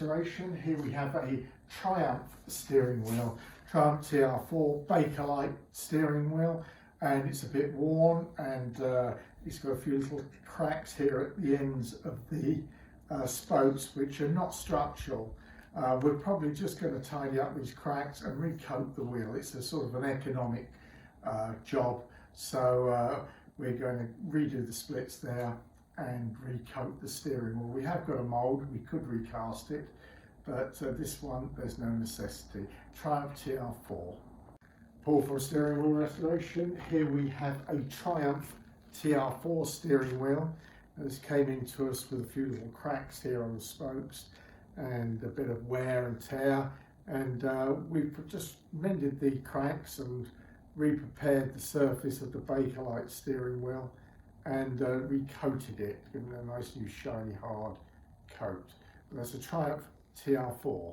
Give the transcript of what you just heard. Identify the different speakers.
Speaker 1: restoration. Here we have a Triumph steering wheel, Triumph TR4 Bakelite steering wheel, and it's a bit worn, and it's got a few little cracks here at the ends of the spokes, which are not structural. We're probably just going to tidy up these cracks and recoat the wheel. It's a sort of an economic job, so we're going to redo the splits there and recoat the steering wheel. We have got a mould, we could recast it, but this one there's no necessity. Triumph TR4. Pull for a steering wheel restoration. Here we have a Triumph TR4 steering wheel. This came into us with a few little cracks here on the spokes and a bit of wear and tear, and we've just mended the cracks and re-prepared the surface of the Bakelite steering wheel and recoated it, giving it a nice new shiny hard coat. And that's a Triumph TR4.